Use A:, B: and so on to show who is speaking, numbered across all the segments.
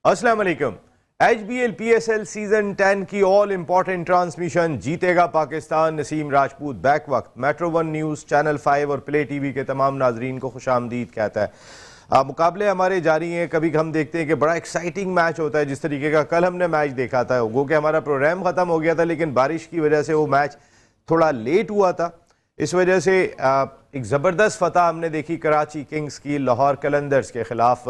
A: अस्सलाम वालेकुम। HBL PSL season 10 की ऑल इंपॉर्टेंट ट्रांसमिशन जीतेगा पाकिस्तान। नसीम राजपूत बैक वक्त मेट्रो 1 न्यूज़, चैनल 5 और प्ले टीवी के तमाम नाजरीन को खुशामदीद कहता है। मुकाबले हमारे जारी हैं। कभी हम देखते हैं कि बड़ा एक्साइटिंग मैच होता है, जिस तरीके का कल हमने मैच देखा था। वो कि हमारा प्रोग्राम ख़त्म हो गया था, लेकिन बारिश की वजह से वो मैच थोड़ा लेट हुआ था। इस वजह से एक ज़बरदस्त फतह हमने देखी कराची किंग्स की लाहौर कलंदर्स के ख़िलाफ़,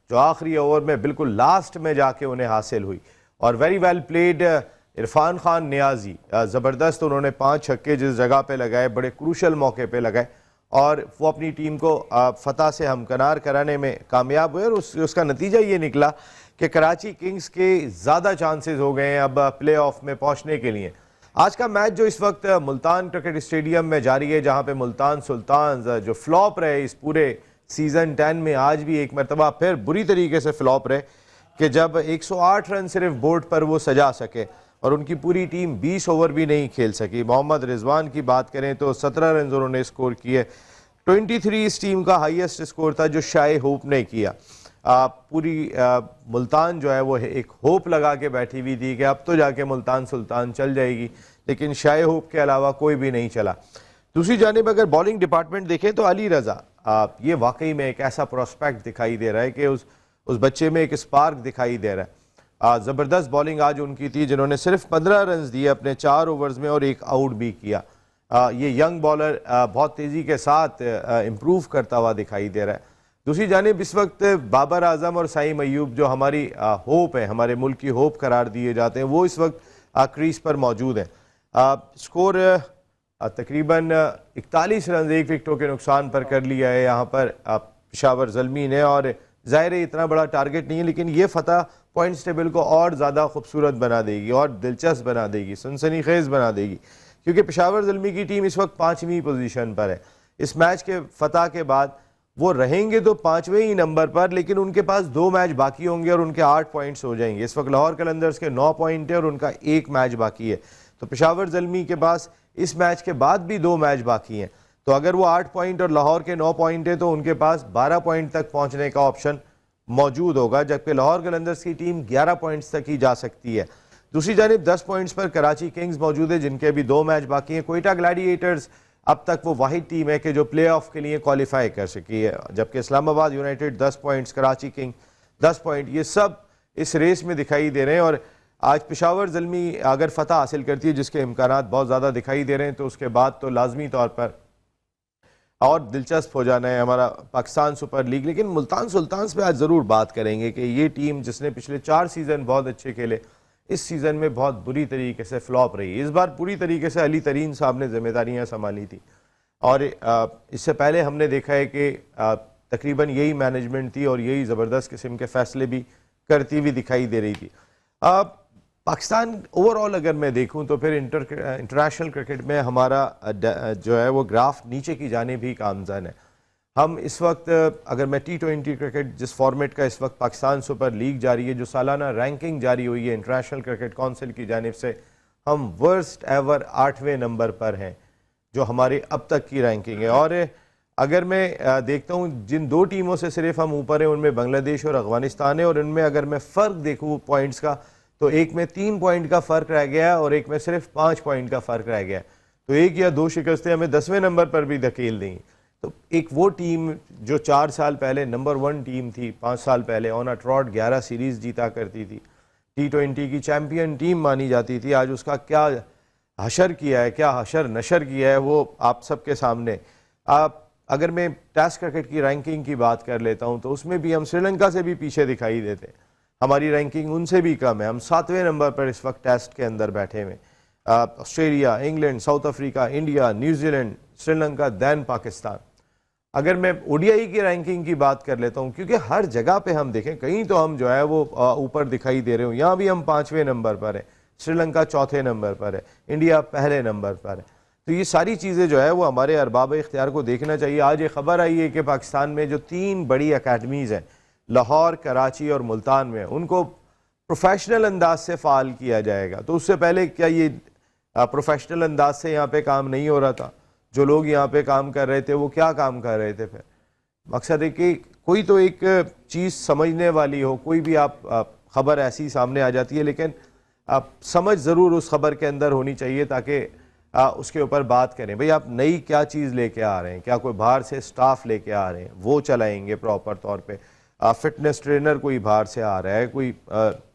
A: जो आखिरी ओवर में बिल्कुल लास्ट में जाके उन्हें हासिल हुई। और very well played Irfan Khan Niazi, ज़बरदस्त उन्होंने 5 छक्के जिस जगह पे लगाए, बड़े क्रूशल मौके पे लगाए और वो अपनी टीम को फतह से हमकनार कराने में कामयाब हुए। और उसका नतीजा ये निकला कि कराची किंग्स के ज़्यादा चांसेस हो गए हैं अब प्ले ऑफ में पहुँचने के लिए। आज का मैच जो इस वक्त मुल्तान क्रिकेट स्टेडियम में जारी है, जहाँ पे मुल्तान सुल्तान्स जो फ्लॉप रहे इस पूरे सीज़न 10 में, आज भी एक मरतबा फिर बुरी तरीके से फ्लॉप रहे कि जब 108 रन सिर्फ बोर्ड पर वो सजा सके और उनकी पूरी टीम 20 ओवर भी नहीं खेल सकी। मोहम्मद रिजवान की बात करें तो 17 रन उन्होंने स्कोर किए। 23 इस टीम का हाईएस्ट स्कोर था जो शायद होप ने किया। पूरी मुल्तान जो है वो एक होप लगा के बैठी हुई थी कि अब तो जाके मुल्तान सुल्तान चल जाएगी, लेकिन शायद होप के अलावा कोई भी नहीं चला। दूसरी जानिब अगर बॉलिंग डिपार्टमेंट देखें तो अली रज़ा, ये वाकई में एक ऐसा प्रोस्पेक्ट दिखाई दे रहा है कि उस बच्चे में एक स्पार्क दिखाई दे रहा है। ज़बरदस्त बॉलिंग आज उनकी थी, जिन्होंने सिर्फ 15 रन दिए अपने 4 ओवर्स में और एक आउट भी किया। ये यंग बॉलर बहुत तेज़ी के साथ इम्प्रूव करता हुआ दिखाई दे रहा है। दूसरी जानिब इस वक्त बाबर आजम और साइम अयूब जो हमारी होप है, हमारे मुल्क की होप करार दिए जाते हैं, वो इस वक्त क्रीज पर मौजूद हैं। स्कोर तकरीबन 41 रन 1 विकेटों के नुकसान पर कर लिया है यहाँ पर पेशावर ज़ल्मी ने। और ज़ाहिर है इतना बड़ा टारगेट नहीं है, लेकिन ये फतह पॉइंट्स टेबल को और ज़्यादा खूबसूरत बना देगी और दिलचस्प बना देगी, सनसनीखेज़ बना देगी, क्योंकि पेशावर ज़ल्मी की टीम इस वक्त 5वीं पोजीशन पर है। इस मैच के फतह के बाद वो रहेंगे तो 5वें ही नंबर पर, लेकिन उनके पास 2 मैच बाकी होंगे और उनके 8 पॉइंट्स हो जाएंगे। इस वक्त लाहौर कलंदर्स के 9 पॉइंट है और उनका 1 मैच बाकी है। तो पेशावर ज़ल्मी के पास इस मैच के बाद भी 2 मैच बाकी हैं। तो अगर वो 8 पॉइंट और लाहौर के 9 पॉइंट है तो उनके पास 12 पॉइंट तक पहुंचने का ऑप्शन मौजूद होगा, जबकि लाहौर कलंदर्स की टीम 11 पॉइंट्स तक ही जा सकती है। दूसरी जानिब 10 पॉइंट्स पर कराची किंग्स मौजूद है, जिनके भी 2 मैच बाकी हैं। कोयटा ग्लैडिएटर्स अब तक वो वाहिद टीम है कि जो प्ले ऑफ के लिए क्वालिफाई कर सकी है, जबकि Islamabad United 10 points, Karachi king 10 point, ये सब इस रेस में दिखाई दे रहे हैं। और आज पेशावर ज़ल्मी अगर फतह हासिल करती है, जिसके इम्कानात बहुत ज़्यादा दिखाई दे रहे हैं, तो उसके बाद तो लाजमी तौर पर और दिलचस्प हो जाना है हमारा पाकिस्तान सुपर लीग। लेकिन मुल्तान सुल्तान्स पे आज ज़रूर बात करेंगे कि ये टीम जिसने पिछले 4 सीज़न बहुत अच्छे खेले, इस सीज़न में बहुत बुरी तरीके से फ्लॉप रही। इस बार पूरी तरीके से अली तरीन साहब ने जिम्मेदारियाँ संभाली थी और इससे पहले हमने देखा है कि तकरीबन यही मैनेजमेंट थी और यही ज़बरदस्त किस्म के फ़ैसले भी करती हुई दिखाई दे रही थी। पाकिस्तान ओवरऑल अगर मैं देखूं तो फिर इंटरनेशनल क्रिकेट में हमारा जो है वो ग्राफ नीचे की जानिब ही गामज़न है। हम इस वक्त अगर मैं T20 क्रिकेट जिस फॉर्मेट का इस वक्त पाकिस्तान सुपर लीग जारी है, जो सालाना रैंकिंग जारी हुई है इंटरनेशनल क्रिकेट काउंसिल की जानिब से, हम वर्स्ट एवर 8वें नंबर पर हैं, जो हमारी अब तक की रैंकिंग है। और अगर मैं देखता हूँ जिन 2 टीमों से सिर्फ हम ऊपर हैं, उनमें बांग्लादेश और अफगानिस्तान है। और इनमें अगर मैं फ़र्क देखूँ पॉइंट्स का, तो एक में 3 पॉइंट का फ़र्क रह गया है और एक में सिर्फ 5 पॉइंट का फ़र्क रह गया है। तो 1 या 2 शिकस्तें हमें 10वें नंबर पर भी धकेल देंगी। तो एक वो टीम जो 4 साल पहले नंबर 1 टीम थी, 5 साल पहले ऑन अ ट्रॉट 11 सीरीज़ जीता करती थी, T20 की चैम्पियन टीम मानी जाती थी, आज उसका क्या हशर किया है, क्या हशर नशर किया है, वो आप सबके सामने। अगर मैं टेस्ट क्रिकेट की रैंकिंग की बात कर लेता हूँ तो उसमें भी हम श्रीलंका से भी पीछे दिखाई देते हैं। हमारी रैंकिंग उनसे भी कम है। हम 7वें नंबर पर इस वक्त टेस्ट के अंदर बैठे हुए। Australia, England, South Africa, India, New Zealand, Sri Lanka, than Pakistan. अगर मैं ODI की रैंकिंग की बात कर लेता हूँ, क्योंकि हर जगह पे हम देखें कहीं तो हम जो है वो ऊपर दिखाई दे रहे हो, यहाँ भी हम 5वें नंबर पर है, श्रीलंका 4थे नंबर पर है, इंडिया पहले नंबर पर है। तो ये सारी चीज़ें जो है वो हमारे अरबाब इख्तियार को देखना चाहिए। आज ये खबर आई है कि पाकिस्तान में जो 3 बड़ी अकेडमीज़ हैं, लाहौर, कराची और मुल्तान में, उनको प्रोफेशनल अंदाज से फ़ाल किया जाएगा। तो उससे पहले क्या ये प्रोफेशनल अंदाज से यहाँ पे काम नहीं हो रहा था? जो लोग यहाँ पे काम कर रहे थे वो क्या काम कर रहे थे? फिर मकसद है कि कोई तो एक चीज़ समझने वाली हो, कोई भी आप खबर ऐसी सामने आ जाती है, लेकिन आप समझ ज़रूर उस खबर के अंदर होनी चाहिए ताकि उसके ऊपर बात करें। भाई आप नई क्या चीज़ लेके आ रहे हैं, क्या कोई बाहर से स्टाफ लेके आ रहे हैं, वो चलाएंगे प्रॉपर तौर पे। फिटनेस ट्रेनर कोई बाहर से आ रहा है, कोई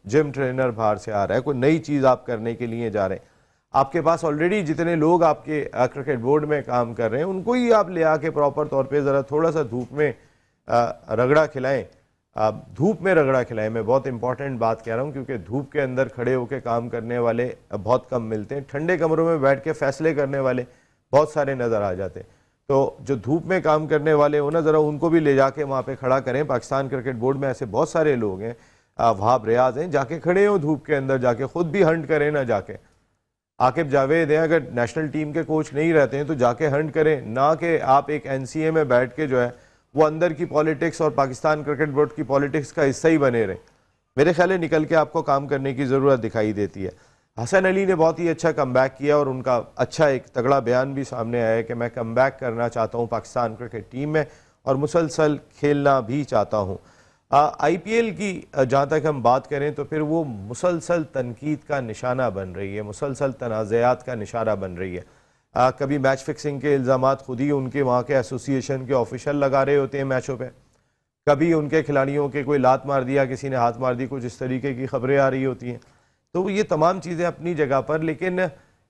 A: जिम ट्रेनर बाहर से आ रहा है, कोई नई चीज़ आप करने के लिए जा रहे हैं। आपके पास ऑलरेडी जितने लोग आपके क्रिकेट बोर्ड में काम कर रहे हैं उनको ही आप ले आके प्रॉपर तौर पे ज़रा थोड़ा सा धूप में रगड़ा खिलाएं। धूप में रगड़ा खिलाएं। मैं बहुत इंपॉर्टेंट बात कह रहा हूं क्योंकि धूप के अंदर खड़े होकर काम करने वाले बहुत कम मिलते हैं। ठंडे कमरों में बैठ के फैसले करने वाले बहुत सारे नज़र आ जाते हैं। तो जो धूप में काम करने वाले हो ना, ज़रा उनको भी ले जाके वहाँ पे खड़ा करें। पाकिस्तान क्रिकेट बोर्ड में ऐसे बहुत सारे लोग हैं, वहाब रियाज हैं, जाके खड़े हो धूप के अंदर, जाके खुद भी हंट करें ना जाके। आकिब जावेद हैं, अगर नेशनल टीम के कोच नहीं रहते हैं तो जाके हंट करें, ना कि आप एक एनसीए में बैठ के जो है वो अंदर की पॉलिटिक्स और पाकिस्तान क्रिकेट बोर्ड की पॉलिटिक्स का हिस्सा ही बने रहे। मेरे ख्याल है निकल के आपको काम करने की ज़रूरत दिखाई देती है। हसन अली ने बहुत ही अच्छा कमबैक किया और उनका अच्छा एक तगड़ा बयान भी सामने आया है कि मैं कमबैक करना चाहता हूँ पाकिस्तान क्रिकेट टीम में और मुसलसल खेलना भी चाहता हूँ। IPL की जहाँ तक हम बात करें तो फिर वो मुसलसल तनकीद का निशाना बन रही है, मुसलसल तनाज़ात का निशाना बन रही है। कभी मैच फिक्सिंग के इल्ज़ामात खुद ही उनके वहाँ के एसोसिएशन के ऑफिशियल लगा रहे होते हैं मैचों पे, कभी उनके खिलाड़ियों के कोई लात मार दिया, किसी ने हाथ मार दी, कुछ इस तरीके की खबरें आ रही होती हैं। तो ये तमाम चीज़ें अपनी जगह पर, लेकिन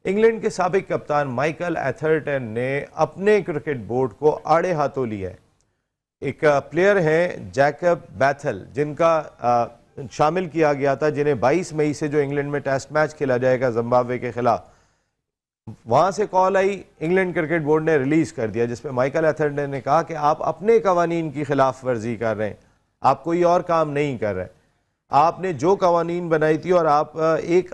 A: इंग्लैंड के साबिक कप्तान माइकल एथरटन ने अपने क्रिकेट बोर्ड को आड़े हाथों लिया है। एक प्लेयर हैं जैकब बैथल, जिनका शामिल किया गया था, जिन्हें 22 मई से जो इंग्लैंड में टेस्ट मैच खेला जाएगा जिम्बाब्वे के खिलाफ, वहाँ से कॉल आई, इंग्लैंड क्रिकेट बोर्ड ने रिलीज़ कर दिया, जिसमें माइकल एथरटन ने कहा कि आप अपने कवानीन की खिलाफ वर्जी कर रहे हैं, आप कोई और काम नहीं कर रहे। आपने जो कवानीन बनाई थी और आप एक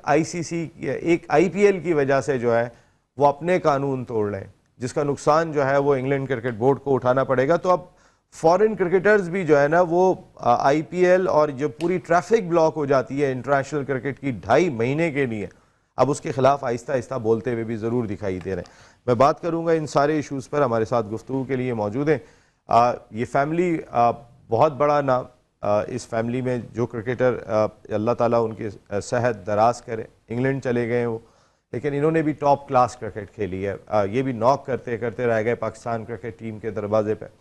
A: IPL की वजह से जो है वो अपने कानून तोड़ रहे हैं, जिसका नुकसान जो है वो इंग्लैंड क्रिकेट बोर्ड को उठाना पड़ेगा। तो अब फॉरेन क्रिकेटर्स भी जो है ना वो IPL और जो पूरी ट्रैफिक ब्लॉक हो जाती है इंटरनेशनल क्रिकेट की 2.5 महीने के लिए, अब उसके खिलाफ आहिस्ता आहिस्ता बोलते हुए भी ज़रूर दिखाई दे रहे हैं। मैं बात करूँगा इन सारे इशूज़ पर। हमारे साथ गुफ्तगू के लिए मौजूद हैं ये फैमिली, बहुत बड़ा नाम, इस फैमिली में जो क्रिकेटर अल्लाह ताला उनकी सेहत दराज करे, इंग्लैंड चले गए वो, लेकिन इन्होंने भी टॉप क्लास क्रिकेट खेली है। ये भी नॉक करते करते रह गए पाकिस्तान क्रिकेट टीम के दरवाजे पे।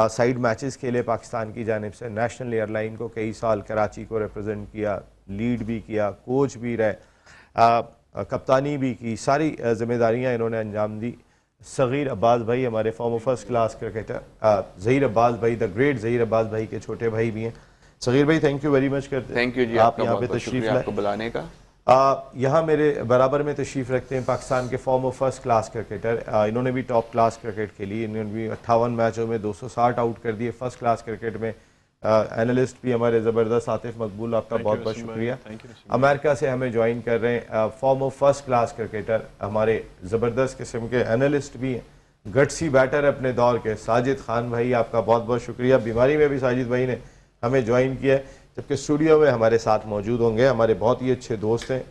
A: साइड मैचेस खेले पाकिस्तान की जानिब से, नेशनल एयरलाइन को कई साल कराची को रिप्रेजेंट किया, लीड भी किया, कोच भी रहे, कप्तानी भी की, सारी जिम्मेदारियां इन्होंने अंजाम दी। सगीर अब्बास भाई हमारे farmer first class cricketer, Zaheer Abbas भाई, द ग्रेट ज़हीर अब्बास भाई के छोटे भाई भी हैं। सगीर भाई थैंक यू वेरी मच करते हैं,
B: थैंक यू जी,
A: आप यहाँ पे तशरीफ़ लाए,
B: आपको बुलाने का।
A: यहाँ मेरे बराबर में तशरीफ़ रखते हैं पाकिस्तान के फॉर्मर फर्स्ट क्लास क्रिकेटर। इन्होंने भी टॉप क्लास क्रिकेट खेली, इन्होंने भी 58 मैचों में 260 आउट कर दिए फर्स्ट क्लास क्रिकेट में। एनालिस्ट भी हमारे ज़बरदस्त आतिफ मकबूल, आपका बहुत बहुत शुक्रिया। अमेरिका से हमें ज्वाइन कर रहे हैं फॉर्मर फर्स्ट क्लास क्रिकेटर, हमारे ज़बरदस्त किस्म के एनालिस्ट भी हैं, गट्सी बैटर अपने दौर के, साजिद खान भाई, आपका बहुत बहुत शुक्रिया। बीमारी में भी साजिद भाई ने हमें ज्वाइन किया है, जबकि स्टूडियो में हमारे साथ मौजूद होंगे हमारे बहुत ही अच्छे दोस्त हैं।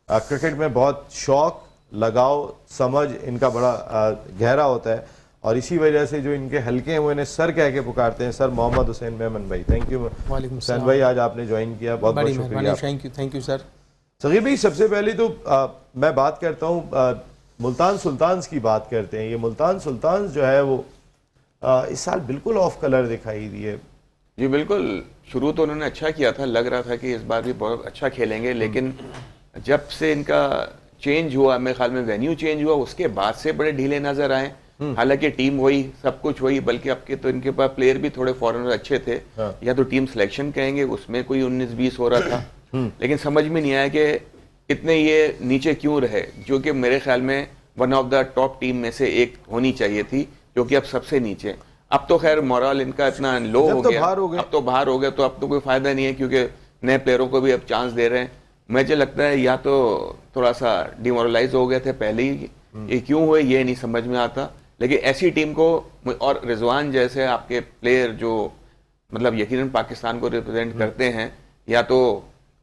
A: क्रिकेट में बहुत शौक़, लगाव, समझ इनका बड़ा गहरा होता है और इसी वजह से जो इनके हल्के हैं वो इन्हें सर कह के पुकारते हैं। सर मोहम्मद हुसैन मेमन भाई, थैंक यू हुसैन भाई, आज आपने ज्वाइन किया, बहुत बहुत शुक्रिया।
B: Thank you sir.
A: सगीर भाई, सबसे पहले तो मैं बात करता हूँ, मुल्तान सुल्तान्स की बात करते हैं। ये मुल्तान सुल्तान्स जो है वो इस साल बिल्कुल ऑफ कलर दिखाई दिए।
B: जी बिल्कुल, शुरू तो उन्होंने अच्छा किया था, लग रहा था कि इस बार भी बहुत अच्छा खेलेंगे, लेकिन जब से इनका चेंज हुआ, मेरे ख्याल में वेन्यू चेंज हुआ, उसके बाद से बड़े ढीले नजर आए। हालांकि टीम वही, सब कुछ वही, बल्कि आपके तो इनके पास प्लेयर भी थोड़े फॉरेनर अच्छे थे। या तो टीम सिलेक्शन कहेंगे, उसमें कोई 19-20 हो रहा था, लेकिन समझ में नहीं आया कि इतने ये नीचे क्यों रहे, जो कि मेरे ख्याल में one of the top team में से एक होनी चाहिए थी, जो कि अब सबसे नीचे। अब तो खैर मोरल इनका इतना लो हो गया, अब तो बाहर हो गया, तो अब तो कोई फायदा नहीं है, क्योंकि नए प्लेयरों को भी अब चांस दे रहे हैं। मुझे लगता है या तो थोड़ा सा डिमोरलाइज हो गए थे पहले ही, ये क्यों हुए ये नहीं समझ में आता। लेकिन ऐसी टीम को, और रिजवान जैसे आपके प्लेयर जो मतलब यकीनन पाकिस्तान को रिप्रेजेंट करते हैं, या तो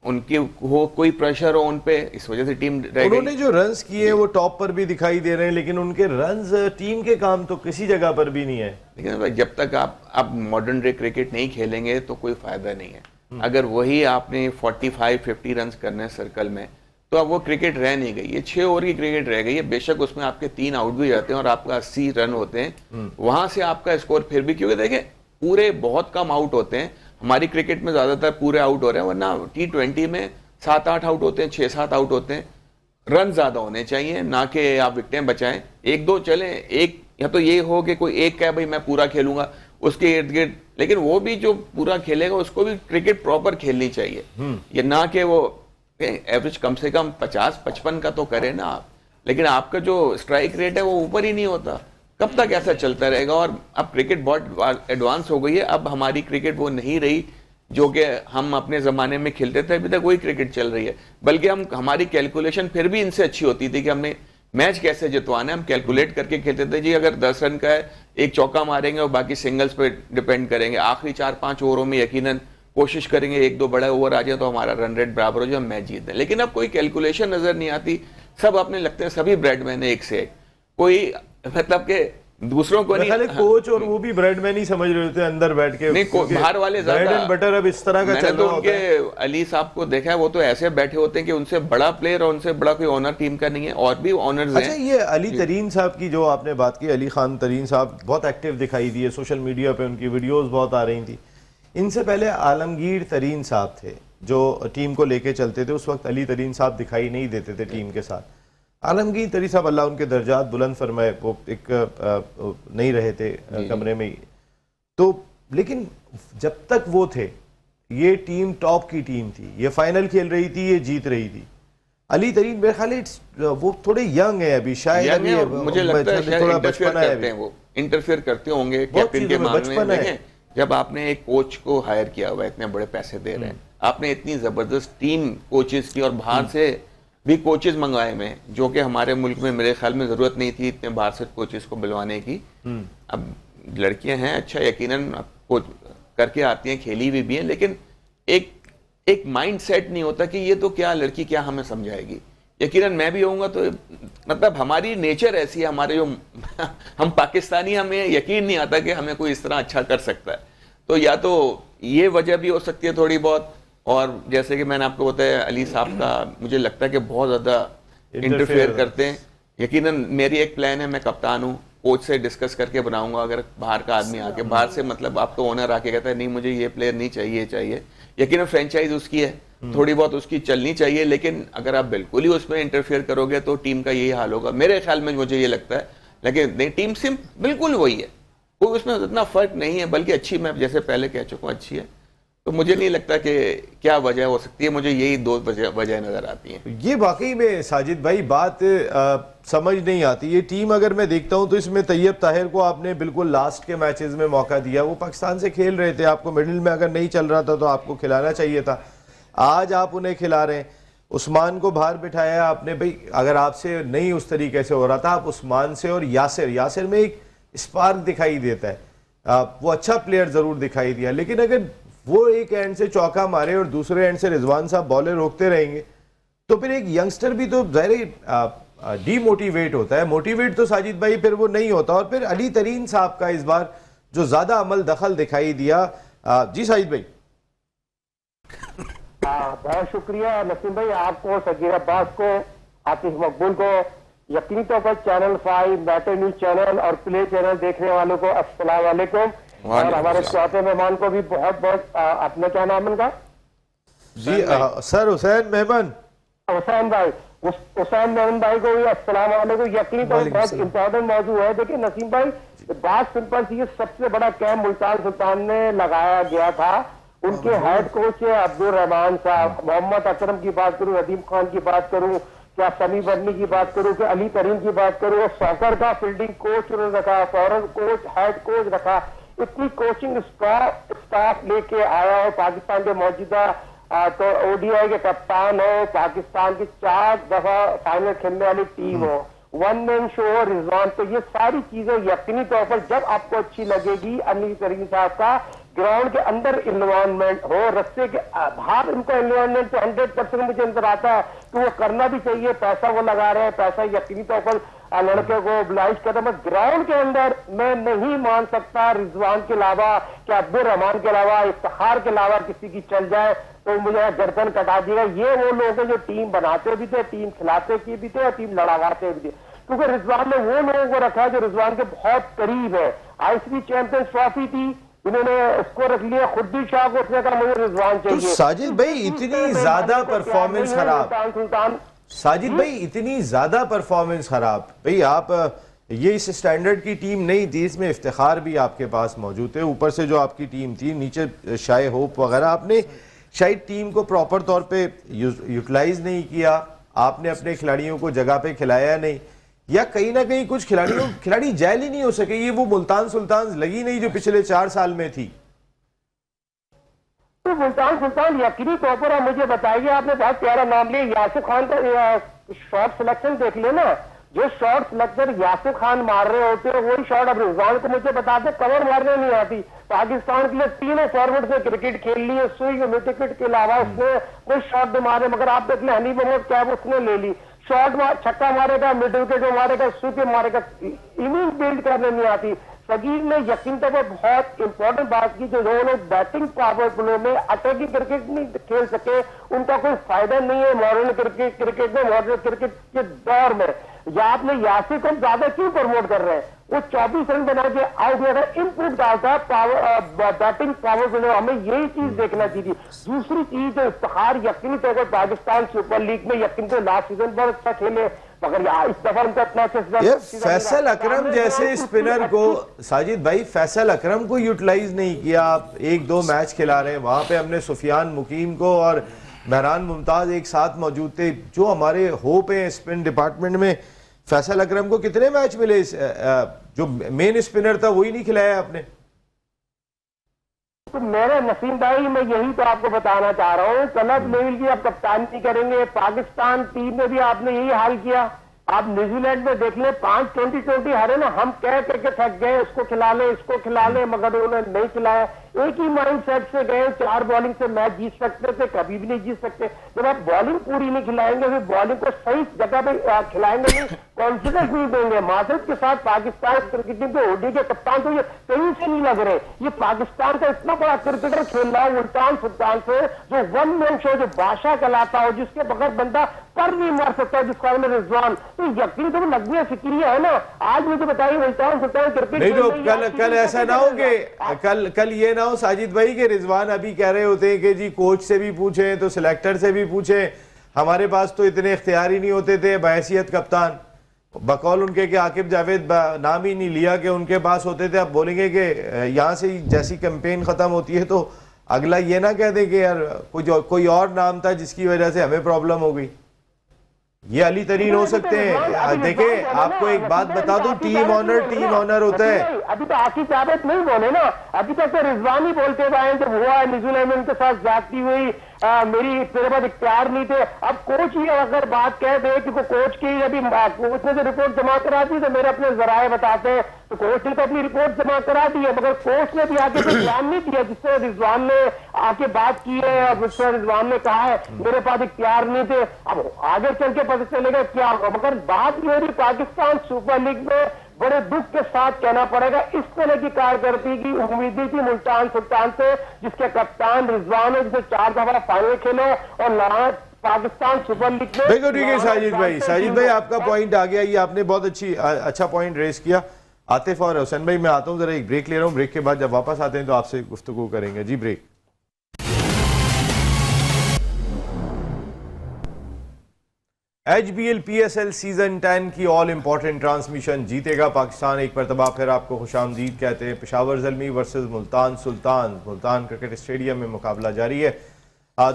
B: उनकी हो कोई प्रेशर हो उन पे, इस वजह से टीम रह गई।
A: उन्होंने जो रन्स किए हैं वो टॉप पर भी दिखाई दे रहे हैं, लेकिन उनके रन्स टीम के काम तो किसी जगह पर भी नहीं है।
B: लेकिन जब तक आप मॉडर्न डे क्रिकेट नहीं खेलेंगे तो कोई फायदा नहीं है। अगर वही आपने 45-50 रन करने हैं सर्कल में, तो अब वो क्रिकेट रह नहीं गई। ये 6 ओवर की क्रिकेट रह गई है। बेशक उसमें आपके 3 आउट भी जाते हैं और आपका 80 रन होते हैं, वहां से आपका स्कोर फिर भी, क्योंकि देखें पूरे बहुत कम आउट होते हैं। हमारी क्रिकेट में ज्यादातर पूरे आउट हो रहे हैं, वरना T20 में 7-8 आउट होते हैं, 6-7 आउट होते हैं। रन ज्यादा होने चाहिए, ना कि आप विकेटें बचाएं। 1-2 चले, एक या तो ये हो कि कोई एक कहे भाई मैं पूरा खेलूंगा उसके इर्द गिर्द, लेकिन वो भी जो पूरा खेलेगा उसको भी क्रिकेट प्रॉपर खेलनी चाहिए। ये ना कि वो एवरेज कम से कम 50-55 का तो करे ना आप, लेकिन आपका जो स्ट्राइक रेट है वो ऊपर ही नहीं होता। कब तक ऐसा चलता रहेगा? और अब क्रिकेट बहुत एडवांस हो गई है। अब हमारी क्रिकेट वो नहीं रही जो कि हम अपने ज़माने में खेलते थे। अभी तक वही क्रिकेट चल रही है, बल्कि हमारी कैलकुलेशन फिर भी इनसे अच्छी होती थी कि हमने मैच कैसे जितवाना है, हम कैलकुलेट करके खेलते थे। जी अगर 10 रन का है, एक चौका मारेंगे और बाकी सिंगल्स पे डिपेंड करेंगे। आखिरी 4-5 ओवरों में यकीनन कोशिश करेंगे 1-2 बड़ा ओवर आ जाए तो हमारा रन रेट बराबर हो जाए, हम मैच जीत दें। लेकिन अब कोई कैलकुलेशन नजर नहीं आती। सब अपने लगते हैं सभी ब्रेडमैन है एक से एक, कोई मतलब के दूसरों को नहीं।
A: कोच और वो भी ब्रेडमैन ही समझ रहे होते हैं अंदर बैठ के।
B: नहीं, बाहर वाले
A: ब्रेड एंड बटर अब इस तरह का
B: मैंने
A: चल
B: तो
A: रहा होता है।
B: उनके अली साहब को देखा है, वो तो ऐसे बैठे होते हैं कि उनसे बड़ा प्लेयर और उनसे बड़ा कोई ऑनर टीम का नहीं है, और भी ऑनर्स हैं।
A: अच्छा, ये अली तरीन साहब की जो आपने बात की, अली खान तरीन साहब बहुत एक्टिव दिखाई दिए, सोशल मीडिया पे उनकी वीडियोस बहुत आ रही थी। इनसे पहले आलमगीर तरीन साहब थे जो टीम को लेके चलते थे। उस वक्त अली तरीन साहब दिखाई नहीं देते थे टीम के साथ। आलमगीर तरीन साहब, अल्लाह उनके दर्जात बुलंद फरमाए, वो एक नहीं रहे थे कमरे में ही तो, लेकिन जब तक वो थे ये टीम टॉप की टीम थी, ये फाइनल खेल रही थी, ये जीत रही थी। अली तरीन मेरे ख्याल वो थोड़े यंग है अभी, शायद अभी
B: मुझे लगता है
A: थोड़ा बचपना है,
B: वो इंटरफेयर करते होंगे कैप्टन के मामले में। जब आपने एक कोच को हायर किया हुआ है, इतने बड़े पैसे दे रहे हैं, आपने इतनी जबरदस्त टीम कोचेस की और बाहर से भी कोचेस मंगवाए में, जो कि हमारे मुल्क में मेरे ख्याल में जरूरत नहीं थी इतने बाहर से कोचेस को बुलवाने की। अब लड़कियां हैं, अच्छा यकीनन कोच करके आती हैं, खेली भी हैं, लेकिन एक माइंड सेट नहीं होता कि ये तो क्या लड़की क्या हमें समझाएगी। यकीनन मैं भी होऊंगा तो मतलब हमारी नेचर ऐसी है, हमारे जो हम पाकिस्तानी, हमें यकीन नहीं आता कि हमें कोई इस तरह अच्छा कर सकता है। तो या तो ये वजह भी हो सकती है थोड़ी बहुत, और जैसे कि मैंने आपको बताया अली साहब का मुझे लगता है कि बहुत ज़्यादा इंटरफेयर करते हैं। यकीनन मेरी एक प्लान है, मैं कप्तान हूँ, कोच से डिस्कस करके बनाऊंगा। अगर बाहर का आदमी आके, बाहर से मतलब आप तो ओनर आके कहता है नहीं मुझे ये प्लेयर नहीं चाहिए, चाहिए, यकीनन फ्रेंचाइज उसकी है, थोड़ी बहुत उसकी चलनी चाहिए। लेकिन अगर आप बिल्कुल ही उसमें इंटरफेयर करोगे तो टीम का यही हाल होगा मेरे ख्याल में, मुझे ये लगता है। लेकिन नहीं, टीम सिम बिल्कुल वही है, कोई उसमें इतना फर्क नहीं है, बल्कि अच्छी, मैं जैसे पहले कह चुका हूँ अच्छी है। तो मुझे नहीं लगता कि क्या वजह हो सकती है, मुझे यही 2 वजह नजर आती हैं।
A: ये वाकई में साजिद भाई बात समझ नहीं आती। ये टीम अगर मैं देखता हूं तो इसमें तैयब ताहिर को आपने बिल्कुल लास्ट के मैचेस में मौका दिया, वो पाकिस्तान से खेल रहे थे, आपको मिडिल में अगर नहीं चल रहा था तो आपको खिलाना चाहिए था, आज आप उन्हें खिला रहे हैं। उस्मान को बाहर बिठाया आपने, भाई अगर आपसे नहीं उस तरीके से हो रहा था, आप उस्मान से और यासिर में एक स्पार्क दिखाई देता है, वो अच्छा प्लेयर जरूर दिखाई दिया। लेकिन अगर वो एक एंड से चौका मारे और दूसरे एंड से रिजवान साहब बॉलर रोकते रहेंगे तो फिर एक यंगस्टर भी तो ज़ाहिर डीमोटिवेट होता है, मोटिवेट तो साजिद भाई फिर वो नहीं होता। और फिर अली तरीन साहब का इस बार जो ज्यादा अमल दखल दिखाई दिया। जी साजिद भाई।
C: बहुत शुक्रिया नसीम भाई, आपको, सगीर अब्बास को, आतिफ मकबूल को, यकीनी तौर पर चैनल 5, मैटर न्यूज चैनल और प्ले चैनल देखने वालों को अस्सलाम वालेकुम, और हमारे चौथे मेहमान को भी बहुत बहुत, अपना क्या नाम है उनका?
A: जी सर हुसैन मेमन,
C: हुसैन भाई, हुसैन मेमन भाई को भी अस्सलाम वालेकुम। यकीनी तौर पर बहुत इंपॉर्टेंट मौजू है। देखिए नसीम भाई, बात सिंपल सी है, सबसे बड़ा कैंप मुल्तान सुल्तान ने लगाया गया था। उनके हेड कोच है अब्दुल रहमान साहब, मोहम्मद अकरम की बात करूं, नदीम खान की बात करूं, क्या समी बर्नी की बात करूं, क्या अली तरीन की बात करूं, सॉकर का फील्डिंग कोच उन्होंने रखा, फॉरन कोच, हेड कोच रखा, इतनी कोचिंग स्टाफ लेके आया हो। पाकिस्तान के मौजूदा तो ओडीआई के कप्तान हो, पाकिस्तान की 4 दफा फाइनल खेलने वाली टीम हो, वन मैन शो हो रिजवान, तो ये सारी चीजें यकीनी तौर पर जब आपको अच्छी लगेगी। अली तरीन साहब का ग्राउंड के अंदर इन्वायरमेंट हो, रस्ते के बाहर इनको इन्वायरमेंट तो 100% मुझे अंदर आता है कि वो करना भी चाहिए। पैसा वो लगा रहे हैं, पैसा यकीनी तौर पर लड़के को ब्लाइज करता, मैं ग्राउंड के अंदर मैं नहीं मान सकता रिजवान के अलावा कि अब्दुल रहमान के अलावा इफ्तिखार के अलावा किसी की चल जाए तो मुझे गर्दन कटा देगा। ये वो लोग हैं जो टीम बनाते भी थे, टीम खिलाते की भी थे और टीम लड़ावाते भी थे, क्योंकि रिजवान ने वो लोगों को रखा है जो रिजवान के बहुत करीब है। आईसीसी चैंपियंस ट्रॉफी थी, इन्होंने उसको रख लिया, खुर्दी शाह को, उसने कहा मुझे रिजवान
A: तो
C: चाहिए।
A: साजिद भाई इतनी ज्यादा परफॉर्मेंस खराब,
C: सुल्तान
A: साजिद भाई इतनी ज्यादा परफॉर्मेंस खराब, भाई आप ये इस स्टैंडर्ड की टीम नहीं थी, इसमें इफ्तिखार भी आपके पास मौजूद थे, ऊपर से जो आपकी टीम थी, नीचे शाय होप वगैरह, आपने शायद टीम को प्रॉपर तौर पे यूटिलाइज नहीं किया, आपने अपने खिलाड़ियों को जगह पे खिलाया नहीं, या कहीं ना कहीं कुछ खिलाड़ी जैल ही नहीं हो सके, ये वो मुल्तान सुल्तान लगी नहीं जो पिछले 4 साल में थी।
C: तो मुल्तान सुल्तान यकीनी तौर पर आप मुझे बताइए, आपने बहुत प्यारा नाम लिया यासिर खान का, शॉट सिलेक्शन देख लेना, जो शॉट सिलेक्शन यासिर खान मार रहे होते हैं वही शॉट अब रिजवान को मुझे बताते कवर मारने नहीं आती। पाकिस्तान के लिए तीनों फॉरवर्ड से क्रिकेट खेल ली है, सुई विकेट के अलावा उसने कोई शॉट नहीं मारे, मगर आप देख लें हनीफ मोहम्मद कैब उसने ले ली, शॉट छक्का मारेगा, मिड विकेट में मारेगा, स्वीप मारेगा, इनिंग बिल्ड करने नहीं आती। सगीर ने यकीन तौर पर बहुत इंपॉर्टेंट बात की, जो लोग बैटिंग पावर प्ले में अटैकिंग क्रिकेट नहीं खेल सके उनका कोई फायदा नहीं है मॉडर्न क्रिकेट में, मॉडर्न क्रिकेट के दौर में। या आपने यासिर को ज्यादा क्यों प्रमोट कर रहे हैं, वो 24 रन बना के आउट हुआ था, इनपुट डालता पावर बैटिंग पावर प्ले, हमें यही चीज देखना चाहिए। दूसरी चीज इफ्तिखार यकीनी तौर पर पाकिस्तान सुपर लीग में यकीन तो लास्ट सीजन बहुत अच्छा खेले, मगर इस दफा उनका इतना
A: ये फैसल अकरम जैसे स्पिनर को, साजिद भाई फैसल अकरम को यूटिलाइज नहीं किया, आप 1-2 मैच खिला रहे हैं, वहां पे हमने सुफियान मुकीम को और महरान मुमताज एक साथ मौजूद थे, जो हमारे होप है स्पिन डिपार्टमेंट में, फैसल अकरम को कितने मैच मिले, जो मेन स्पिनर था वही नहीं खिलाया आपने।
C: तो मेरे नसीम भाई मैं यही तो आपको बताना चाह रहा हूँ, तलब लेवल की आप कप्तानी करेंगे, पाकिस्तान टीम में भी आपने यही हाल किया। आप न्यूजीलैंड में देख ले 5 20-20 हारे ना, हम कह करके थक गए उसको खिला ले इसको खिला ले, मगर उन्होंने नहीं खिलाया। एक ही माइंड सेट से गए, 4 बॉलिंग से मैच जीत सकते थे, कभी भी नहीं जीत सकते। जब आप बॉलिंग पूरी नहीं खिलाएंगे, फिर बॉलिंग को सही जगह पे खिलाएंगे नहीं, कॉन्फिडेंस नहीं देंगे। माजरत के साथ पाकिस्तान क्रिकेट टीम के ओडी के कप्तान तो ये कहीं से नहीं लग रहे, ये पाकिस्तान का इतना बड़ा क्रिकेटर खेल रहा है मुल्तान सुल्तान से, जो वन मैन शो, जो बादशाह कहलाता हो, जिसके बगैर बंदा पर नहीं मार सकता, जिसका नाम रिजवान, तो यकीन तो लगनी फिक्रिया है ना। आज मुझे बताइए मुल्तान सुल्तान क्रिकेट
A: नहीं तो कल ऐसा ना हो कि कल ये ना हो साजिद भाई के रिजवान अभी कह रहे होते हैं कि जी कोच से भी पूछे तो सिलेक्टर से भी पूछे, हमारे पास तो इतने इख्तियार ही नहीं होते थे बहैसियत कप्तान, बकौल उनके कि आकिब जावेद नाम ही नहीं लिया कि उनके पास होते थे। अब बोलेंगे कि यहाँ से जैसी कैंपेन खत्म होती है तो अगला ये ना कह दे कि यार कोई और नाम था जिसकी वजह से हमें प्रॉब्लम हो गई। ये अली तरीन हो सकते हैं। देखें आपको एक बात बता दूं, टीम ऑनर होता है।
C: अभी तो आसिफ जावेद नहीं बोले ना, अभी तक तो रिजवान ही बोलते हुए जब हुआ न्यूजीलैंड में उनके साथ जाती हुई, मेरे पास इख्तियार नहीं थे। अब कोच ही अगर बात कह दे क्योंकि कोच की अभी कोच ने जो रिपोर्ट जमा करा दी तो मेरे अपने जराए बताते हैं, तो कोच ने तो अपनी रिपोर्ट जमा करा दी है, मगर कोच ने भी आगे कोई बयान नहीं दिया जिससे रिजवान ने आके बात की है और जिससे रिजवान ने कहा है मेरे पास इख्तियार नहीं थे। अब आगे चल के पता चलेगा क्या होगा, मगर बात ये रही पाकिस्तान सुपर लीग में बड़े दुख के साथ कहना पड़ेगा इस तरह की कारकर्दगी की उम्मीदें थी मुल्तान सुल्तान से, जिसके कप्तान रिजवान है, जिसे 4 दफा फाइनल खेलो और लड़ा पाकिस्तान सुपर लीग में।
A: बिल्कुल ठीक है साजिद भाई आपका पॉइंट आ गया, ये आपने बहुत अच्छा पॉइंट रेस किया। आतिफ और हुसैन भाई मैं आता हूं, जरा एक ब्रेक ले रहा हूं, ब्रेक के बाद जब वापस आते हैं तो आपसे गुफ्तगू करेंगे। जी ब्रेक। HBL PSL सीजन 10 की ऑल इंपॉर्टेंट ट्रांसमिशन जीतेगा पाकिस्तान, एक मरतबा फिर आपको खुशामदीद कहते हैं। Peshawar Zalmi versus Multan Sultan, Multan cricket stadium में मुकाबला जारी है।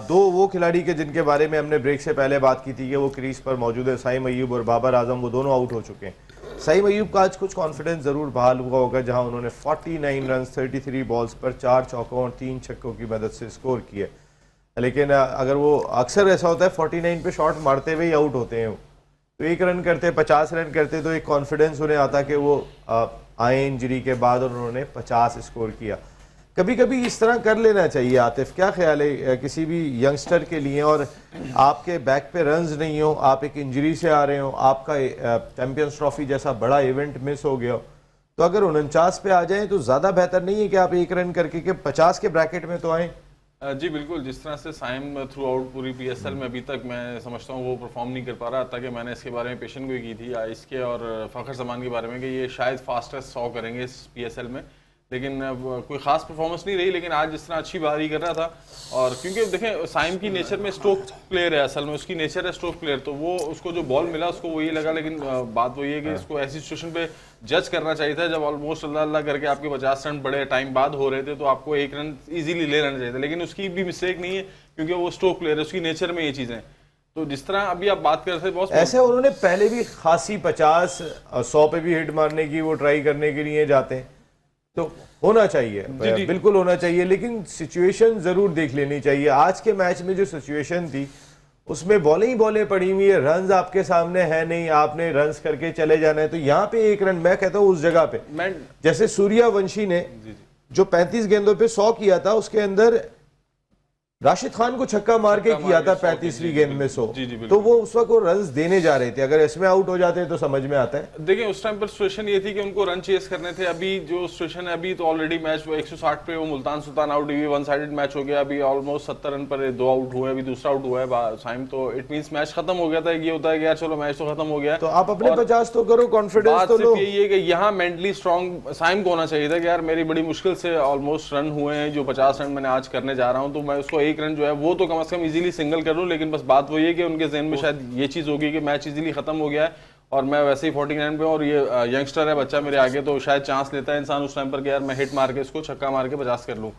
A: 2 वो खिलाड़ी के जिनके बारे में हमने ब्रेक से पहले बात की थी कि वो क्रीज पर मौजूद है, सईम अयूब और बाबर आजम, वो दोनों आउट हो चुके हैं। सईम अयूब का आज कुछ कॉन्फिडेंस ज़रूर बहाल हुआ होगा, जहां उन्होंने 49 रन 33 बॉल्स पर 4 चौकों और 3 छक्कों की मदद से स्कोर किए। लेकिन अगर वो अक्सर ऐसा होता है 49 पे शॉट मारते हुए ही आउट होते हैं, तो 1 रन करते 50 रन करते तो एक कॉन्फिडेंस उन्हें आता कि वो आए इंजरी के बाद और उन्होंने 50 स्कोर किया। कभी कभी इस तरह कर लेना चाहिए। आतिफ, क्या ख्याल है किसी भी यंगस्टर के लिए, और आपके बैक पे रन्स नहीं हो, आप एक इंजरी से आ रहे हो, आपका चैंपियंस ट्रॉफी जैसा बड़ा इवेंट मिस हो गया हो, तो अगर 49 पे आ जाएं तो ज़्यादा बेहतर नहीं है कि आप एक रन करके कि 50 के ब्रैकेट में तो आएँ?
D: जी बिल्कुल, जिस तरह से साइम थ्रू आउट पूरी पीएसएल में अभी तक मैं समझता हूँ वो परफॉर्म नहीं कर पा रहा, ताकि मैंने इसके बारे में पेशन गोई की थी इसके और फ़खर जमान के बारे में कि ये शायद फास्टेस्ट 100 करेंगे इस पीएसएल में, लेकिन कोई ख़ास परफॉर्मेंस नहीं रही। लेकिन आज जिस तरह अच्छी बारी कर रहा था, और क्योंकि देखें साइम की नेचर में स्ट्रोक प्लेयर है, असल में उसकी नेचर है स्ट्रोक प्लेयर, तो वो उसको जो बॉल मिला उसको वही लगा। लेकिन बात वही है कि इसको ऐसी सिचुएशन पे जज करना चाहिए था जब ऑलमोस्ट अल्लाह अल्लाह करके आपके 50 रन बड़े टाइम बाद हो रहे थे, तो आपको एक रन इजीली ले लेना चाहिए था। लेकिन उसकी भी मिस्टेक नहीं है क्योंकि वो स्ट्रोक प्लेयर है, उसकी नेचर में ये चीज़ें। तो जिस तरह अभी आप बात कर रहे थे बॉस,
A: ऐसे उन्होंने पहले भी खासी 50 100 पे भी हिट मारने की वो ट्राई करने के लिए जाते हैं, तो होना चाहिए, बिल्कुल होना चाहिए, लेकिन सिचुएशन जरूर देख लेनी चाहिए। आज के मैच में जो सिचुएशन थी उसमें बॉलें ही बॉलें पड़ी हुई है, रन्स आपके सामने है नहीं, आपने रन्स करके चले जाना है, तो यहाँ पे एक रन मैं कहता हूँ उस जगह पे जैसे सूर्यवंशी ने जो 35 गेंदों पे 100 किया था, उसके अंदर राशिद खान को छक्का मार के किया था 35वीं गेंद में 100, तो वो उस वक्त वो रन्स देने जा रहे थे। अगर इसमें आउट हो जाते तो समझ में आता है।
D: देखिए उस टाइम पर सिचुएशन ये थी कि उनको रन चेस करने थे। अभी जो सिचुएशन है अभी तो ऑलरेडी मैच 160 पे वो मुल्तान सुल्तान आउट हुई, वन साइडेड मैच हो गया। अभी ऑलमोस्ट 70 रन पर 2 आउट हुए, अभी दूसरा आउट हुआ है साइम, तो इट मींस मैच खत्म हो गया था। ये होता है कि यार चलो मैच तो खत्म हो गया,
A: तो आप अपने 50 तो करो, कॉन्फिडेंस तो लो।
D: यही है कि यहाँ मेंटली स्ट्रांग साइम को होना चाहिए था कि यार मेरी बड़ी मुश्किल से ऑलमोस्ट रन हुए हैं, जो 50 रन मैंने आज करने जा रहा हूँ, तो मैं उसको एक रन जो है वो तो कम से कम इजीली सिंगल कर लूं। लेकिन बस बात वही है कि उनके ज़हन में शायद ये चीज़ होगी कि मैच इजीली खत्म हो गया है और मैं वैसे ही 49 पे, और ये यंगस्टर है बच्चा मेरे आगे, तो शायद चांस लेता है इंसान उस टाइम पर कि यार मैं हिट मार के इसको छक्का मार के 50 कर लूं।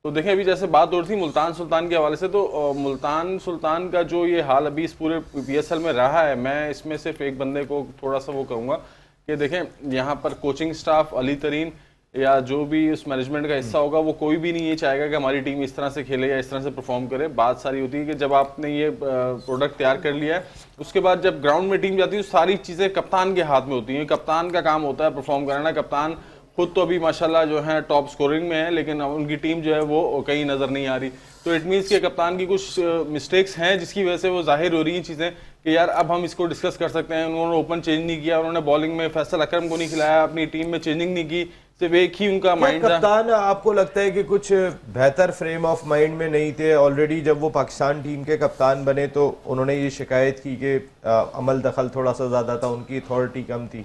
D: तो देखें अभी जैसे बात हो रही थी मुल्तान सुल्तान के हवाले से, तो मुल्तान सुल्तान का जो ये हाल अभी इस पूरे पीएसएल में रहा है, मैं इसमें सिर्फ एक बंदे को थोड़ा सा वो कहूँगा कि देखें यहाँ पर कोचिंग स्टाफ, अली तरीन या जो भी उस मैनेजमेंट का हिस्सा होगा, वो कोई भी नहीं ये चाहेगा कि हमारी टीम इस तरह से खेले या इस तरह से परफॉर्म करे। बात सारी होती है कि जब आपने ये प्रोडक्ट तैयार कर लिया है, उसके बाद जब ग्राउंड में टीम जाती है तो सारी चीज़ें कप्तान के हाथ में होती हैं। कप्तान का काम होता है परफॉर्म कराना। कप्तान खुद तो अभी माशाल्लाह जो है टॉप स्कोरिंग में है, लेकिन उनकी टीम जो है वो कहीं नज़र नहीं आ रही। तो इट मीन्स कि कप्तान की कुछ मिस्टेक्स हैं जिसकी वजह से वो जाहिर हो रही हैं चीज़ें कि यार अब हम इसको डिस्कस कर सकते हैं। उन्होंने ओपन चेंज नहीं किया, उन्होंने बॉलिंग में फैसल अकरम को नहीं खिलाया, अपनी टीम में चेंजिंग नहीं की, सिर्फ एक ही उनका माइंड था।
A: कप्तान आपको लगता है कि कुछ बेहतर फ्रेम ऑफ माइंड में नहीं थे? ऑलरेडी जब वो पाकिस्तान टीम के कप्तान बने तो उन्होंने ये शिकायत की कि अमल दखल थोड़ा सा ज़्यादा था, उनकी अथॉरिटी कम थी।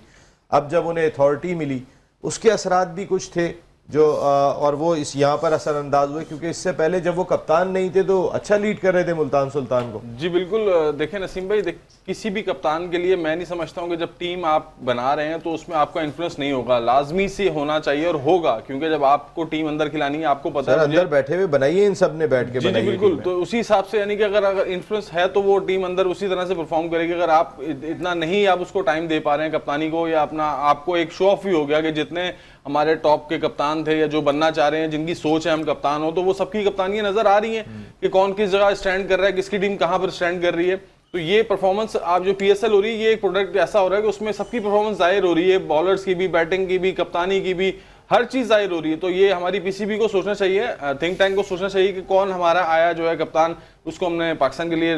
A: अब जब उन्हें अथॉरिटी मिली उसके असरात भी कुछ थे जो और वो इस यहाँ पर असरअंदाज हुए, क्योंकि इससे पहले जब वो कप्तान नहीं थे तो अच्छा लीड कर रहे थे मुल्तान सुल्तान को।
D: जी बिल्कुल, देखें नसीम भाई, किसी भी कप्तान के लिए मैं नहीं समझता हूँ कि जब टीम आप बना रहे हैं तो उसमें आपका इन्फ्लुएंस नहीं होगा, लाजमी से होना चाहिए और होगा, क्योंकि जब आपको टीम अंदर खिलानी है आपको पता है
A: अंदर बैठे हुए बनाइए, इन सब ने बैठ के
D: जी बिल्कुल, तो उसी हिसाब से यानी कि अगर इन्फ्लुएंस है तो वो टीम अंदर उसी तरह से परफॉर्म करेगी। अगर आप इतना नहीं आप उसको टाइम दे पा रहे हैं कप्तानी को, या अपना आपको एक शो ऑफ ही हो गया कि जितने हमारे टॉप के कप्तान थे या जो बनना चाह रहे हैं जिनकी सोच है हम कप्तान हो, तो वो सबकी कप्तानियां नजर आ रही हैं कि कौन किस जगह स्टैंड कर रहा है, किसकी टीम कहां पर स्टैंड कर रही है। तो ये परफॉर्मेंस आप जो पीएसएल हो रही है, ये एक प्रोडक्ट ऐसा हो रहा है कि उसमें सबकी परफॉर्मेंस जाहिर हो रही है, बॉलर्स की भी, बैटिंग की भी, कप्तानी की भी, हर चीज जाहिर हो रही है। तो ये हमारी पीसीबी को सोचना चाहिए, थिंक टैंक को सोचना चाहिए कि कौन हमारा आया जो है कप्तान, उसको हमने पाकिस्तान के लिए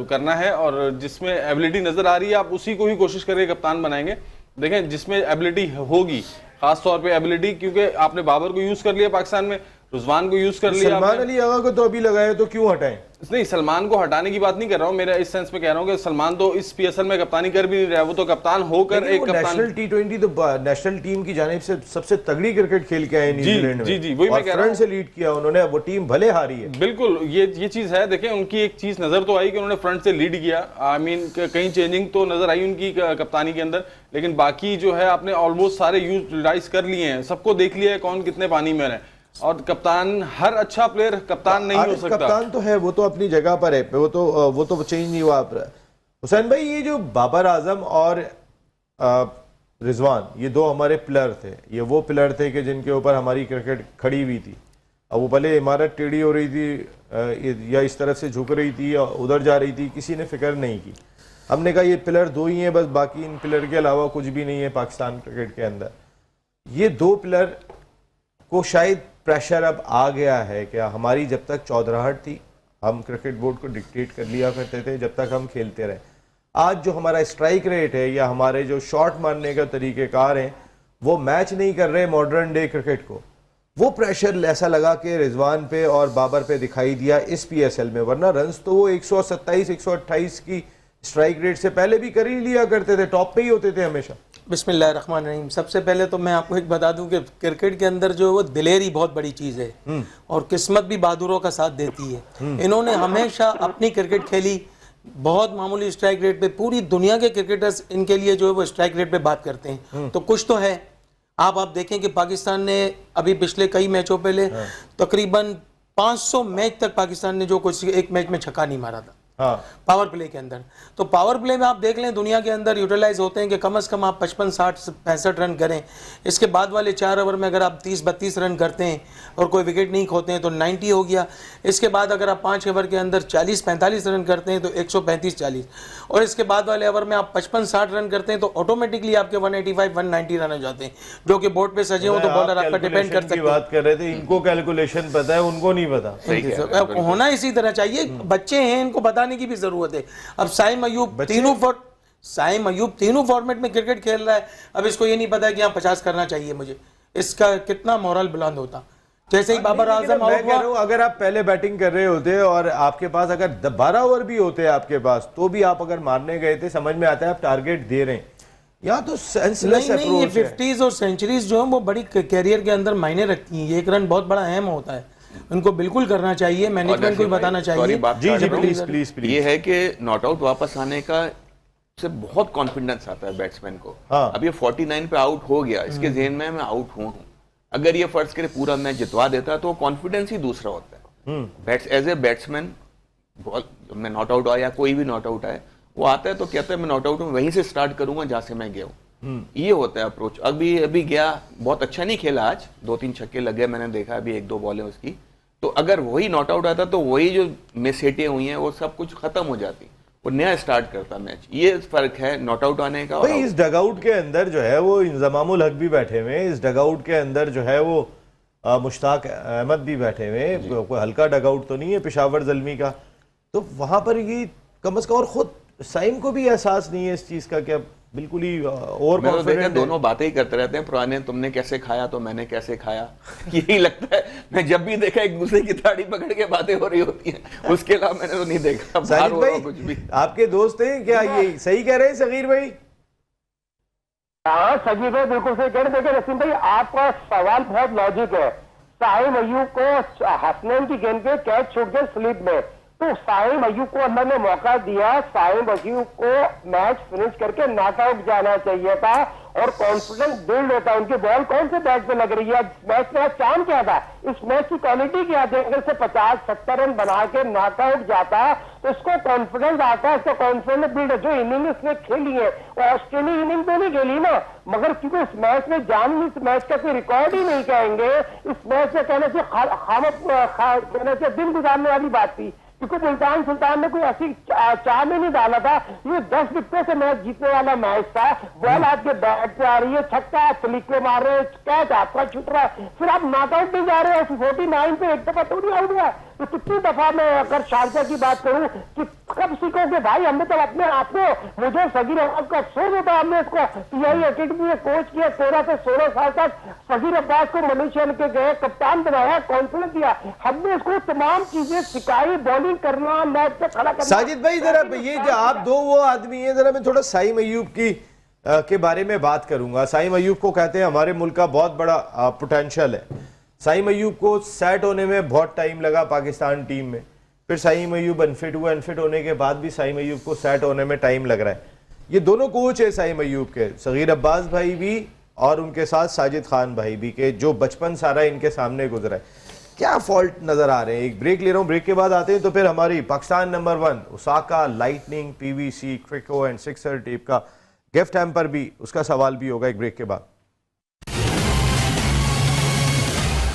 D: करना है, और जिसमें एबिलिटी नजर आ रही है आप उसी को ही कोशिश करके कप्तान बनाएंगे। देखें जिसमें एबिलिटी होगी, खास तौर पे एबिलिटी, क्योंकि आपने बाबर को यूज कर लिया पाकिस्तान में, रुजवान को यूज कर लिया,
A: सलमान अली आगा को तो अभी लगाया, तो क्यों हटाएं?
D: नहीं, सलमान को हटाने की बात नहीं कर रहा हूं, मेरा इस सेंस में कह रहा हूं कि सलमान तो इस पीएसएल में कप्तानी कर भी नहीं रहा है, वो तो कप्तान होकर एक कप्तान
A: नेशनल टी20 तो नेशनल टीम की जानिब से सबसे तगड़ी क्रिकेट खेल के आए न्यूजीलैंड में।
D: जी वही मैं कह रहा हूं,
A: फ्रंट से लीड किया उन्होंने, वो टीम भले हारी है।
D: बिल्कुल, ये चीज है। देखें उनकी एक चीज नजर तो आई कि उन्होंने फ्रंट से लीड किया, आई मीन कहीं चेंजिंग तो नजर आई उनकी कप्तानी के अंदर, लेकिन बाकी जो है आपने ऑलमोस्ट सारे यूटिलाइज कर लिए हैं, सबको देख लिया है कौन कितने पानी में है। और कप्तान, हर अच्छा प्लेयर कप्तान नहीं हो सकता।
A: कप्तान तो है, वो तो अपनी जगह पर है, वो तो चेंज नहीं हुआ। हुसैन भाई, ये जो बाबर आजम और रिजवान, ये दो हमारे प्लेयर थे, ये वो प्लेयर थे कि जिनके ऊपर हमारी क्रिकेट खड़ी हुई थी। अब वो भले इमारत टेढ़ी हो रही थी या इस तरफ से झुक रही थी या उधर जा रही थी, किसी ने फिक्र नहीं की। हमने कहा ये प्लेयर दो ही हैं बस, बाकी इन प्लेयर के अलावा कुछ भी नहीं है पाकिस्तान क्रिकेट के अंदर। ये दो प्लेयर को शायद प्रेशर अब आ गया है क्या? हमारी जब तक चौधराहट थी, हम क्रिकेट बोर्ड को डिक्टेट कर लिया करते थे जब तक हम खेलते रहे। आज जो हमारा स्ट्राइक रेट है या हमारे जो शॉट मारने के तरीक़ेकार हैं वो मैच नहीं कर रहे मॉडर्न डे क्रिकेट को। वो प्रेशर ऐसा लगा कि रिजवान पे और बाबर पे दिखाई दिया इस पीएसएल में, वरना रन्स तो वो 127 128 की स्ट्राइक रेट से पहले भी कर ही लिया करते थे, टॉप पे ही होते थे हमेशा।
E: बिस्मिल्लाहिर्रहमानिर्रहीम। सबसे पहले तो मैं आपको एक बता दूं कि क्रिकेट के अंदर जो है वो दिलेरी बहुत बड़ी चीज़ है और किस्मत भी बहादुरों का साथ देती है। इन्होंने हमेशा अपनी क्रिकेट खेली बहुत मामूली स्ट्राइक रेट पे। पूरी दुनिया के क्रिकेटर्स इनके लिए जो है वो स्ट्राइक रेट पे बात करते हैं, तो कुछ तो है। आप देखें कि पाकिस्तान ने अभी पिछले कई मैचों पहले तकरीबन 500 मैच तक पाकिस्तान ने जो कुछ एक मैच में छक्का नहीं मारा था पावर प्ले के अंदर। तो पावर प्ले में आप देख लें दुनिया के अंदर यूटिलाइज होते हैं कि कम से कम आप 55 60 65 रन करें। इसके बाद वाले 4 ओवर में अगर आप 30 32 रन करते हैं और कोई विकेट नहीं खोते हैं तो 90 हो गया। इसके बाद अगर आप 5 ओवर के अंदर 40 45 रन करते हैं तो 135 40, और इसके बाद वाले ओवर में आप 55 60 रन करते हैं तो ऑटोमेटिकली आपके 185 190 रन हो जाते हैं, जो कि बोर्ड पे सजे हो तो बॉलर आपका डिपेंड कर सकते हैं।
A: बात कर रहे थे, इनको कैलकुलेशन पता है, उनको नहीं पता।
E: होना इसी तरह चाहिए, बच्चे हैं इनको बताने की भी जरूरत है। अब साइम अयूब तीनों फॉर्मेट में क्रिकेट खेल रहा है, अब इसको ये नहीं पता है कि यहाँ 50 करना चाहिए मुझे, इसका कितना मोरल बुलंद होता। जैसे ही बाबर आजम आउट हुआ,
A: अगर आप पहले बैटिंग कर रहे होते और आपके पास अगर 12 ओवर भी होते आपके पास, तो भी आप अगर मारने गए थे, समझ में आता है आप टारगेट दे रहे हैं। यहाँ तो सेंसलेस अप्रोच है।
E: ये 50s और सेंचुरीज जो है वो बड़ी कैरियर के अंदर मायने रखती हैं। एक रन बहुत बड़ा अहम होता है, उनको बिल्कुल करना चाहिए, मैनेजमेंट को भी बताना चाहिए।
A: जी प्लीज।
B: ये है कि नॉट आउट वापस आने का से बहुत कॉन्फिडेंस आता है बैट्समैन को। अब ये 49 पे आउट हो गया, इसके ज़हन में मैं आउट हूँ। अगर ये फर्ज करे पूरा मैच जितवा देता तो कॉन्फिडेंस ही दूसरा होता है। एज ए बैट्समैन मैं नॉट आउट आया, कोई भी नॉट आउट आए, वो आता है तो कहता है मैं नॉट आउट हूँ, वहीं से स्टार्ट करूंगा जहां से मैं गया हूँ। ये होता है अप्रोच। अभी गया, बहुत अच्छा नहीं खेला आज, 2-3 छक्के लगे, मैंने देखा अभी 1-2 बॉलें उसकी। तो अगर वही नॉट आउट आता तो वही जो मिस हिटें हुई हैं वो सब कुछ खत्म हो जाती, वो नया स्टार्ट करता मैच। ये फर्क है नॉट आउट आने का।
A: भाई इस डगआउट के अंदर जो है वो इंजमामुल हक भी बैठे हुए हैं, इस डगआउट के अंदर जो है वो मुश्ताक अहमद भी बैठे हुए हैं। कोई हल्का डगआउट तो नहीं है पेशावर ज़ल्मी का। तो वहां पर ये कम से कम, और खुद साइम को भी एहसास नहीं है इस चीज का कि अब बिल्कुल ही ओवर कॉन्फिडेंट।
B: दोनों बातें ही करते रहते हैं पुराने, तुमने कैसे खाया तो मैंने कैसे खाया। यही लगता है, मैं जब भी देखा एक दूसरे की ताड़ी पकड़ के बातें हो रही होती हैं, उसके अलावा मैंने तो नहीं देखा।
A: साजिद भाई
B: कुछ भी
A: आपके दोस्त हैं क्या? ये सही कह रहे हैं सगीर भाई?
C: हाँ सगीर भाई बिल्कुल सही कह रहे हैं। देखिए नसीम भाई, आपका सवाल बहुत लॉजिक है। साहिम अयूब को हसनैन की गेंद पे कैच छूट गए स्लिप में, तो साहिम अयूब को अल्लाह ने मौका दिया, साहिम अयूब को मैच फिनिश करके नॉट आउट जाना चाहिए था और कॉन्फिडेंस बिल्ड होता। उनकी बॉल कौन से बैट पे लग रही है, मैच में चांद क्या था, इस मैच की क्वालिटी क्या थी। अगर से 50-70 रन बना के नॉट आउट जाता तो इसको कॉन्फिडेंस आता है, इसका कॉन्फिडेंस बिल्ड है। जो इनिंग इसने खेली है वो ऑस्ट्रेलिया इनिंग तो नहीं खेली ना, मगर क्योंकि इस मैच में जान, इस मैच का कोई रिकॉर्ड ही नहीं कहेंगे, इस मैच में कहने से दिन गुजारने वाली बात थी, क्योंकि मुल्तान सुल्तान ने कोई ऐसी चाह में नहीं डाला था। ये 10 विकेटों से मैच जीतने वाला मैच था। बॉल आपके बैट पे आ रही है, छक्का स्लिप मार रहे हैं, कैच आपका छूट रहा है, फिर आप नॉट आउट नहीं जा रहे हो। 49 पे एक दफा थोड़ी आउट हुआ, तो कितनी दफा मैं अगर शारजा की बात करूं कि कब सीखोगे भाई, हमने तो अपने आप को, मुझे सगीर अब्बास का अफसोस होता है, हमने इसको पीआई अकेडमी में कोच किया 13 से 16 साल तक। सगीर अब्बास को मलेशिया के गए, कप्तान बनाया, कॉन्फिडेंस दिया, हमने इसको तमाम चीजें सिखाई, बॉलिंग करना, मैच पे खड़ा करना।
A: साजिद भाई जरा ये जो आप दो वो आदमी है, जरा मैं थोड़ा साइम अयूब की के बारे में बात करूंगा। साइम अयूब को कहते हैं हमारे मुल्क का बहुत बड़ा पोटेंशियल है। साइम अयूब को सेट होने में बहुत टाइम लगा पाकिस्तान टीम में, फिर साइम अयूब अनफिट हुआ, अनफिट होने के बाद भी साइम अयूब को सेट होने में टाइम लग रहा है। ये दोनों कोच है साइम अयूब के, सगीर अब्बास भाई भी और उनके साथ साजिद खान भाई भी, के जो बचपन सारा इनके सामने गुजरा है। क्या फॉल्ट नजर आ रहे हैं? एक ब्रेक ले रहा हूँ, ब्रेक के बाद आते हैं तो फिर हमारी Pakistan number 1 Osaka lightning PVC crico and sixer tape का गिफ्ट हैम्पर भी, उसका सवाल भी होगा एक ब्रेक के बाद।